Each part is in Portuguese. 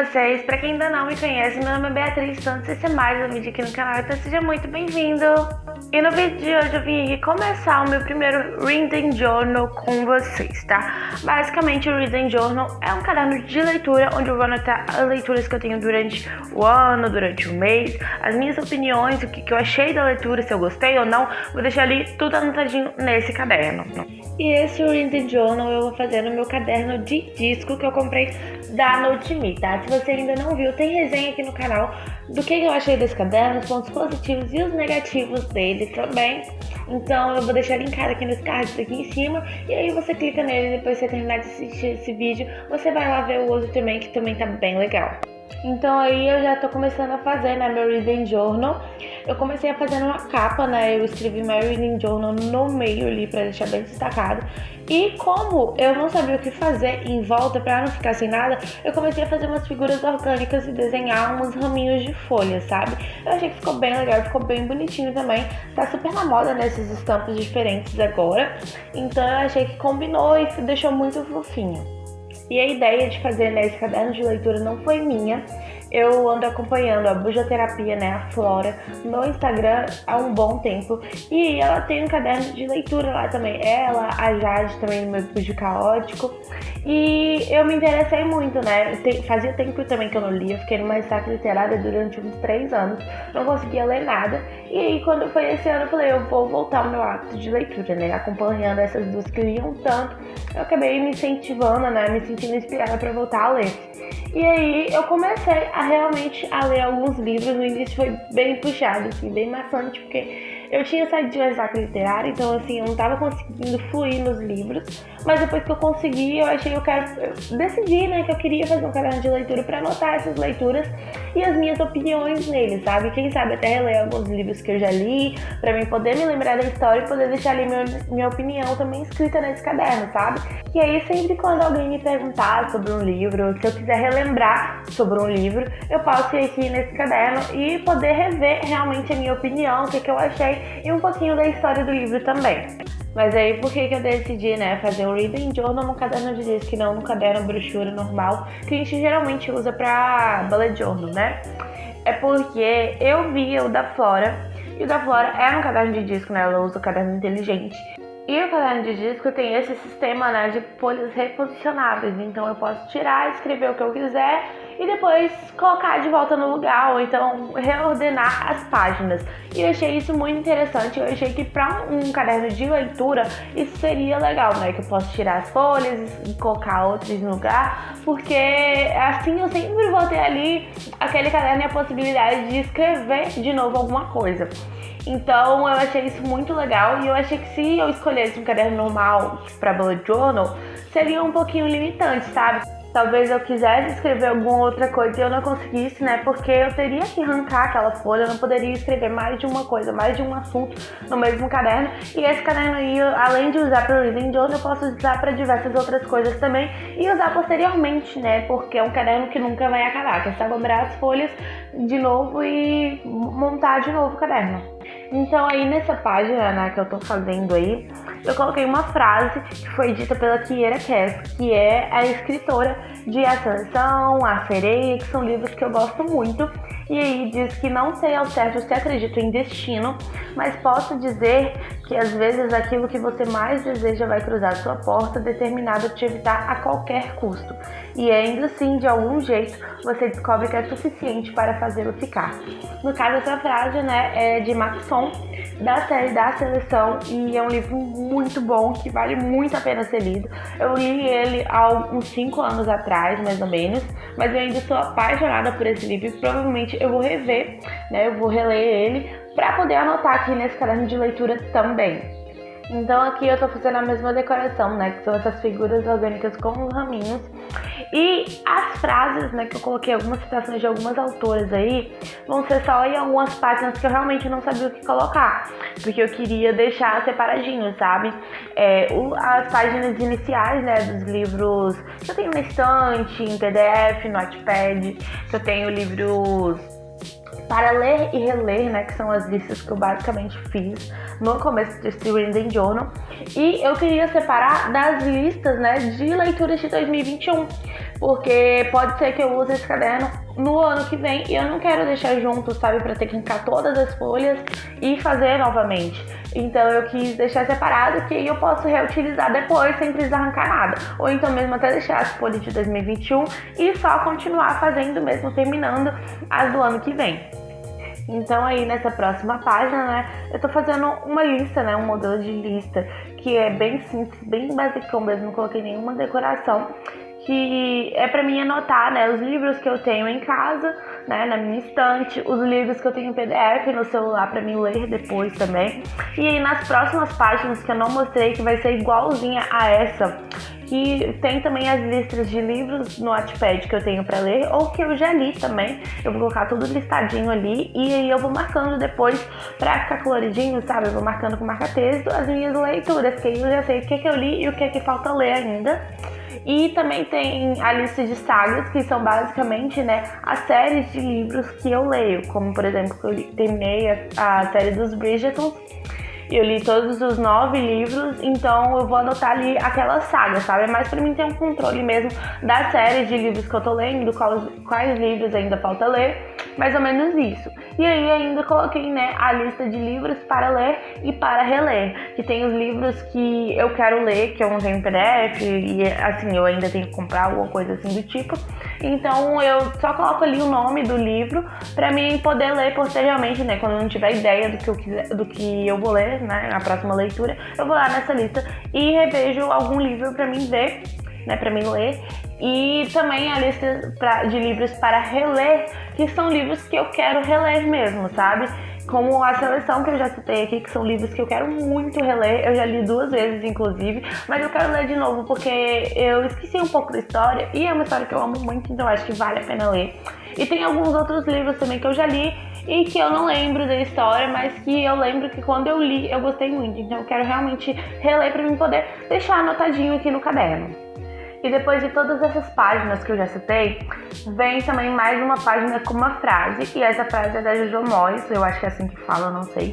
vocês? Pra quem ainda não me conhece, meu nome é Beatriz Santos, esse é mais um vídeo aqui no canal, então seja muito bem-vindo! E no vídeo de hoje eu vim aqui começar o meu primeiro Reading Journal com vocês, tá? Basicamente o Reading Journal é um caderno de leitura onde eu vou anotar as leituras que eu tenho durante o ano, durante o mês, as minhas opiniões, o que eu achei da leitura, se eu gostei ou não, vou deixar ali tudo anotadinho nesse caderno. E esse Reading Journal eu vou fazer no meu caderno de disco que eu comprei da NoteMe, tá? Se você ainda não viu, tem resenha aqui no canal do que eu achei desse caderno, os pontos positivos e os negativos dele também. Então eu vou deixar linkado aqui nos cards aqui em cima, e aí você clica nele depois que você terminar de assistir esse vídeo, você vai lá ver o outro também, que também tá bem legal. Então aí eu já tô começando a fazer, né, meu Reading Journal. Eu comecei a fazer uma capa, né, eu escrevi meu Reading Journal no meio ali pra deixar bem destacado. E como eu não sabia o que fazer em volta pra não ficar sem nada, eu comecei a fazer umas figuras orgânicas e desenhar uns raminhos de folha, sabe? Eu achei que ficou bem legal, ficou bem bonitinho também. Tá super na moda, né, esses estampos diferentes agora. Então eu achei que combinou e deixou muito fofinho. E a ideia de fazer, né, esse caderno de leitura não foi minha. Eu ando acompanhando a Bujoterapia, né, a Flora, no Instagram há um bom tempo. E ela tem um caderno de leitura lá também. Ela, a Jade também no meu Bujo Caótico. E eu me interessei muito, né? Fazia tempo também que eu não lia. Eu fiquei numa ressaca literária durante uns 3 anos. Não conseguia ler nada. E aí, quando foi esse ano, eu falei, eu vou voltar ao meu hábito de leitura, né? Acompanhando essas duas que liam tanto. Eu acabei me incentivando, né? Me sentindo inspirada para voltar a ler. E aí eu comecei a realmente a ler alguns livros. No início foi bem puxado, assim, bem maçante, porque eu tinha saído de uma ressaca literária, então assim, eu não tava conseguindo fluir nos livros. Mas depois que eu consegui, eu decidi, né, que eu queria fazer um caderno de leitura para anotar essas leituras e as minhas opiniões neles, sabe? Quem sabe até reler alguns livros que eu já li, para mim poder me lembrar da história e poder deixar ali minha opinião também escrita nesse caderno, sabe? E aí sempre quando alguém me perguntar sobre um livro, se eu quiser relembrar sobre um livro, eu posso ir aqui nesse caderno e poder rever realmente a minha opinião, o que eu achei e um pouquinho da história do livro também. Mas aí por que eu decidi, né, fazer um Reading Journal no caderno de disco e não no caderno brochura normal que a gente geralmente usa pra bullet journal, né? É porque eu vi o da Flora, e o da Flora é um caderno de disco, né? Ela usa o caderno inteligente. E o caderno de disco tem esse sistema, né, de folhas reposicionáveis, então eu posso tirar, escrever o que eu quiser e depois colocar de volta no lugar, ou então reordenar as páginas. E eu achei isso muito interessante, eu achei que para um caderno de leitura isso seria legal, né, que eu posso tirar as folhas e colocar outras no lugar, porque assim eu sempre vou ter ali aquele caderno e a possibilidade de escrever de novo alguma coisa. Então eu achei isso muito legal, e eu achei que se eu escolhesse um caderno normal para bullet journal, seria um pouquinho limitante, sabe? Talvez eu quisesse escrever alguma outra coisa e eu não conseguisse, né? Porque eu teria que arrancar aquela folha, eu não poderia escrever mais de uma coisa, mais de um assunto no mesmo caderno. E esse caderno aí, além de usar para o Reading Journal, eu posso usar para diversas outras coisas também e usar posteriormente, né? Porque é um caderno que nunca vai acabar, que é só dobrar as folhas de novo e montar de novo o caderno. Então aí nessa página, né, que eu tô fazendo aí, eu coloquei uma frase que foi dita pela Kiera Cass, que é a escritora de A Seleção, A Sereia, que são livros que eu gosto muito. E aí diz que não sei ao certo se acredito em destino, mas posso dizer que às vezes aquilo que você mais deseja vai cruzar sua porta, determinado a te evitar a qualquer custo. E ainda assim, de algum jeito, você descobre que é suficiente para fazê-lo ficar. No caso, essa frase, né, é de Maxon, da série da Seleção, e é um livro muito bom, que vale muito a pena ser lido. Eu li ele há uns 5 anos atrás, mais ou menos, mas eu ainda sou apaixonada por esse livro e provavelmente eu vou rever, né, eu vou reler ele para poder anotar aqui nesse caderno de leitura também. Então aqui eu tô fazendo a mesma decoração, né, que são essas figuras orgânicas com os raminhos. E as frases, né, que eu coloquei algumas citações de algumas autoras aí, vão ser só em algumas páginas que eu realmente não sabia o que colocar, porque eu queria deixar separadinho, sabe? As páginas iniciais, né, dos livros que eu tenho na estante, em PDF, no Notepad, que eu tenho livros para ler e reler, né, que são as listas que eu basicamente fiz no começo desse Reading Journal. E eu queria separar das listas, né, de leituras de 2021, porque pode ser que eu use esse caderno no ano que vem e eu não quero deixar junto, sabe, para ter que arrancar todas as folhas e fazer novamente. Então eu quis deixar separado, que aí eu posso reutilizar depois sem precisar arrancar nada. Ou então mesmo até deixar as folhas de 2021 e só continuar fazendo mesmo, terminando as do ano que vem. Então aí nessa próxima página, né, eu tô fazendo uma lista, né, um modelo de lista que é bem simples, bem basicão mesmo, não coloquei nenhuma decoração, que é pra mim anotar, né, os livros que eu tenho em casa, né, na minha estante, os livros que eu tenho em PDF no celular pra mim ler depois também. E aí nas próximas páginas que eu não mostrei, que vai ser igualzinha a essa, que tem também as listas de livros no Wattpad que eu tenho pra ler, ou que eu já li também. Eu vou colocar tudo listadinho ali, e aí eu vou marcando depois pra ficar coloridinho, sabe? Eu vou marcando com marca-texto as minhas leituras, que aí eu já sei o que eu li e o que falta ler ainda. E também tem a lista de sagas, que são basicamente, né, as séries de livros que eu leio. Como, por exemplo, eu terminei a série dos Bridgerton. Eu li todos os 9 livros, então eu vou anotar ali aquela saga, sabe? É mais pra mim ter um controle mesmo das séries de livros que eu tô lendo, quais livros ainda falta ler, mais ou menos isso. E aí ainda coloquei, né, a lista de livros para ler e para reler, que tem os livros que eu quero ler, que eu não tenho em PDF, e assim, eu ainda tenho que comprar alguma coisa assim do tipo. Então eu só coloco ali o nome do livro pra mim poder ler posteriormente, né, quando eu não tiver ideia do que eu vou ler, né, na próxima leitura, eu vou lá nessa lista e revejo algum livro pra mim ver, né, pra mim ler. E também a lista de livros para reler, que são livros que eu quero reler mesmo, sabe? Como a seleção que eu já citei aqui, que são livros que eu quero muito reler, eu já li 2 vezes inclusive, mas eu quero ler de novo porque eu esqueci um pouco da história e é uma história que eu amo muito, então acho que vale a pena ler. E tem alguns outros livros também que eu já li e que eu não lembro da história, mas que eu lembro que quando eu li eu gostei muito, então eu quero realmente reler para mim poder deixar anotadinho aqui no caderno. E depois de todas essas páginas que eu já citei, vem também mais uma página com uma frase, e essa frase é da Jojo Moyes, eu acho que é assim que fala, eu não sei,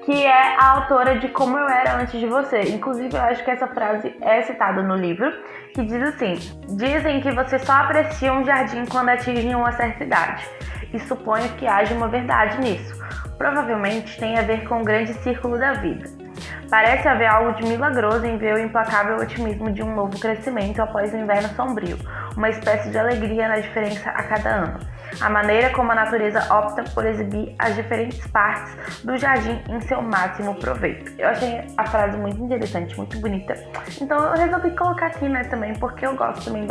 que é a autora de Como Eu Era Antes de Você. Inclusive, eu acho que essa frase é citada no livro, que diz assim: dizem que você só aprecia um jardim quando atinge uma certa idade, e suponho que haja uma verdade nisso. Provavelmente tem a ver com o grande círculo da vida. Parece haver algo de milagroso em ver o implacável otimismo de um novo crescimento após o inverno sombrio, uma espécie de alegria na diferença a cada ano. A maneira como a natureza opta por exibir as diferentes partes do jardim em seu máximo proveito. Eu achei a frase muito interessante, muito bonita. Então eu resolvi colocar aqui, né, também, porque eu gosto também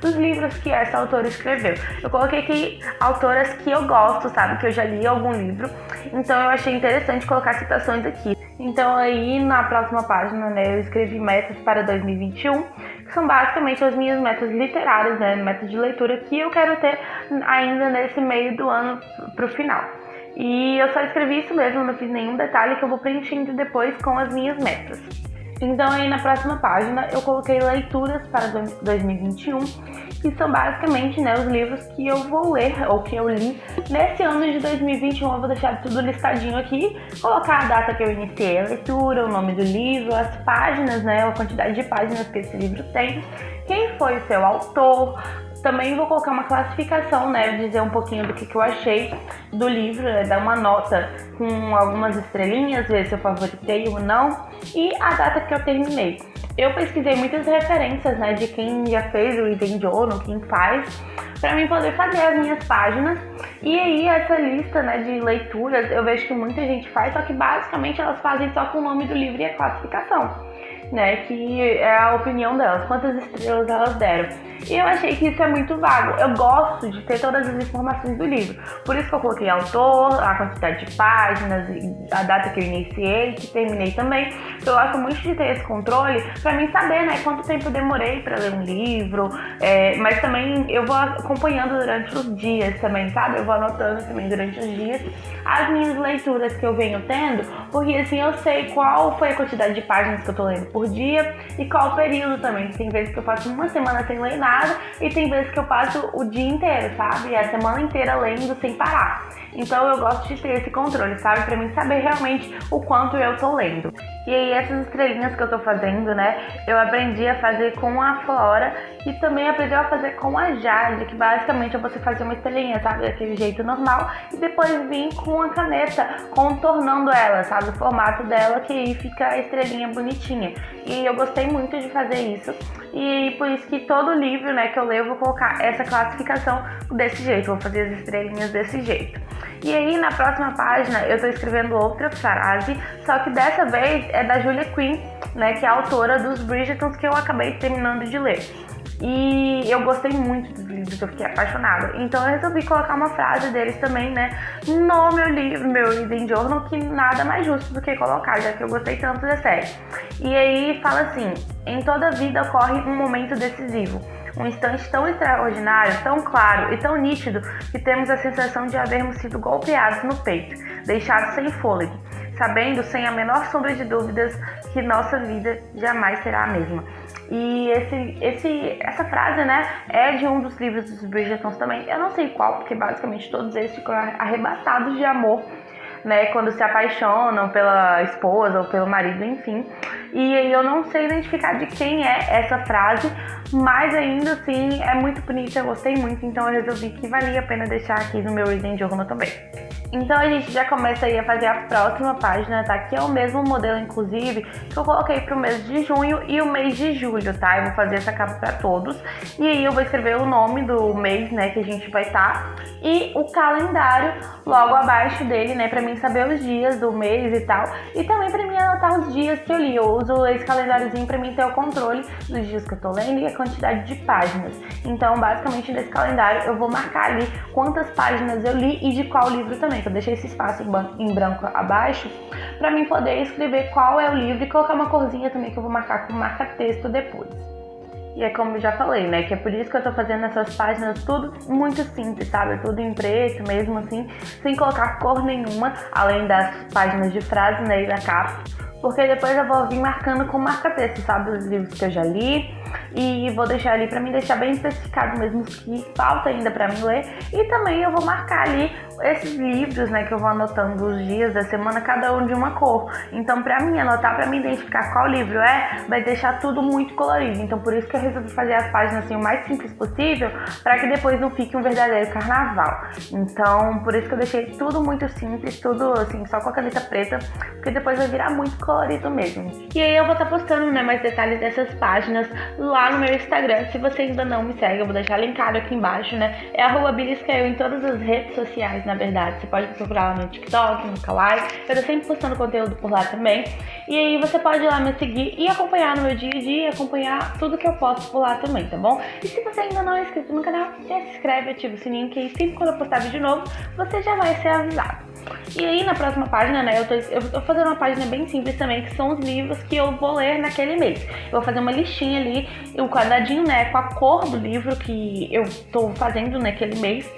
dos livros que essa autora escreveu. Eu coloquei aqui autoras que eu gosto, sabe, que eu já li algum livro. Então eu achei interessante colocar citações aqui. Então aí na próxima página, né, eu escrevi metas para 2021, que são basicamente as minhas metas literárias, né, metas de leitura que eu quero ter ainda nesse meio do ano pro final. E eu só escrevi isso mesmo, não fiz nenhum detalhe, que eu vou preenchendo depois com as minhas metas. Então aí na próxima página eu coloquei leituras para 2021, que são basicamente, né, os livros que eu vou ler ou que eu li nesse ano de 2021. Eu vou deixar tudo listadinho aqui, colocar a data que eu iniciei a leitura, o nome do livro, as páginas, né, a quantidade de páginas que esse livro tem, quem foi o seu autor. Também vou colocar uma classificação, né, dizer um pouquinho do que eu achei do livro, dar uma nota com algumas estrelinhas, ver se eu favoritei ou não, e a data que eu terminei. Eu pesquisei muitas referências, né, de quem já fez o Reading Journal, quem faz, para mim poder fazer as minhas páginas. E aí essa lista, né, de leituras, eu vejo que muita gente faz, só que basicamente elas fazem só com o nome do livro e a classificação, né, que é a opinião delas, quantas estrelas elas deram. E eu achei que isso é muito vago. Eu gosto de ter todas as informações do livro. Por isso que eu coloquei autor, a quantidade de páginas, a data que eu iniciei, que terminei também. Eu gosto muito de ter esse controle pra mim saber, né, quanto tempo eu demorei pra ler um livro. Mas também eu vou acompanhando durante os dias também, sabe? Eu vou anotando também durante os dias as minhas leituras que eu venho tendo, porque assim eu sei qual foi a quantidade de páginas que eu tô lendo por dia e qual o período também. Tem vezes que eu passo uma semana sem ler nada e tem vezes que eu passo o dia inteiro, sabe? A semana inteira lendo sem parar. Então eu gosto de ter esse controle, sabe? Pra mim saber realmente o quanto eu tô lendo. E aí essas estrelinhas que eu tô fazendo, né, eu aprendi a fazer com a Flora e também aprendi a fazer com a Jade, que basicamente é você fazer uma estrelinha, sabe, daquele jeito normal, e depois vir com a caneta, contornando ela, sabe, o formato dela, que aí fica a estrelinha bonitinha. E eu gostei muito de fazer isso, e por isso que todo livro, né, que eu leio, eu vou colocar essa classificação desse jeito, vou fazer as estrelinhas desse jeito. E aí, na próxima página, eu tô escrevendo outra frase, só que dessa vez é da Julia Quinn, né, que é a autora dos Bridgertons, que eu acabei terminando de ler. E eu gostei muito dos livros, eu fiquei apaixonada. Então eu resolvi colocar uma frase deles também, né, no meu livro, meu Reading Journal, que nada mais justo do que colocar, já que eu gostei tanto da série. E aí fala assim: em toda vida ocorre um momento decisivo. Um instante tão extraordinário, tão claro e tão nítido que temos a sensação de havermos sido golpeados no peito, deixados sem fôlego, sabendo sem a menor sombra de dúvidas que nossa vida jamais será a mesma. E essa frase, né, é de um dos livros dos Bridgertons também. Eu não sei qual, porque basicamente todos eles ficam arrebatados de amor, né, quando se apaixonam pela esposa ou pelo marido, enfim. E eu não sei identificar de quem é essa frase, mas ainda assim é muito bonita, eu gostei muito, então eu resolvi que valia a pena deixar aqui no meu Reading Journal também. Então a gente já começa aí a fazer a próxima página, tá? Que é o mesmo modelo, inclusive, que eu coloquei pro mês de junho e o mês de julho, tá? Eu vou fazer essa capa pra todos. E aí eu vou escrever o nome do mês, né, que a gente vai estar, e o calendário logo abaixo dele, né, pra mim saber os dias do mês e tal. E também pra mim anotar os dias que eu li. Eu uso esse calendáriozinho pra mim ter o controle dos dias que eu tô lendo e a quantidade de páginas. Então, basicamente, nesse calendário eu vou marcar ali quantas páginas eu li e de qual livro também. Eu deixei esse espaço em branco abaixo para mim poder escrever qual é o livro e colocar uma corzinha também que eu vou marcar com marca-texto depois. E é como eu já falei, né, que é por isso que eu tô fazendo essas páginas tudo muito simples, sabe? Tudo em preto mesmo, assim, sem colocar cor nenhuma, além das páginas de frase, né, e da capa. Porque depois eu vou vir marcando com marca-texto, sabe? Os livros que eu já li. E vou deixar ali pra mim deixar bem especificado mesmo os que falta ainda pra mim ler. E também eu vou marcar ali esses livros, né, que eu vou anotando os dias da semana, cada um de uma cor. Então pra mim anotar, pra mim identificar qual livro vai deixar tudo muito colorido. Então por isso que eu resolvi fazer as páginas assim o mais simples possível, pra que depois não fique um verdadeiro carnaval. Então por isso que eu deixei tudo muito simples, tudo assim, só com a caneta preta, porque depois vai virar muito colorido mesmo. E aí eu vou estar postando, né, mais detalhes dessas páginas lá no meu Instagram. Se você ainda não me segue, eu vou deixar linkado aqui embaixo, né? É @biliscael em todas as redes sociais, na verdade. Você pode procurar lá no TikTok, no Kawaii. Eu tô sempre postando conteúdo por lá também. E aí você pode ir lá me seguir e acompanhar no meu dia a dia, acompanhar tudo que eu posto por lá também, tá bom? E se você ainda não é inscrito no canal, já se inscreve, ativa o sininho, que aí sempre quando eu postar vídeo novo, você já vai ser avisado. E aí na próxima página, né, eu tô fazendo uma página bem simples também, que são os livros que eu vou ler naquele mês. Eu vou fazer uma listinha ali, o quadradinho, né, com a cor do livro que eu tô fazendo naquele mês,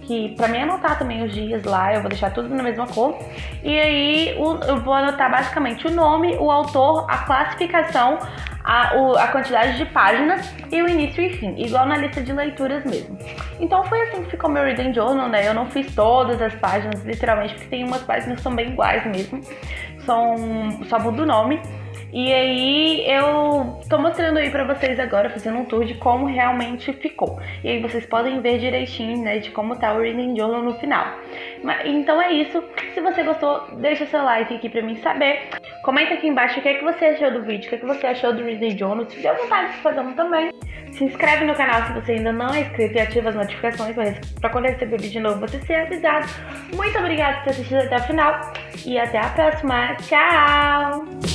que pra mim anotar também os dias lá, eu vou deixar tudo na mesma cor. E aí eu vou anotar basicamente o nome, o autor, a classificação, a quantidade de páginas e o início e fim, igual na lista de leituras mesmo. Então foi assim que ficou meu Reading Journal, né? Eu não fiz todas as páginas, literalmente, porque tem umas páginas que são bem iguais mesmo, só muda o nome. E aí eu tô mostrando aí pra vocês agora, fazendo um tour de como realmente ficou. E aí vocês podem ver direitinho, né, de como tá o Reading Journal no final. Então é isso. Se você gostou, deixa seu like aqui pra mim saber. Comenta aqui embaixo o que é que você achou do vídeo, o que é que você achou do Reading Journal. Se tiver vontade de fazer um também. Se inscreve no canal se você ainda não é inscrito e ativa as notificações pra quando receber vídeo novo você ser avisado. Muito obrigada por ter assistido até o final e até a próxima. Tchau!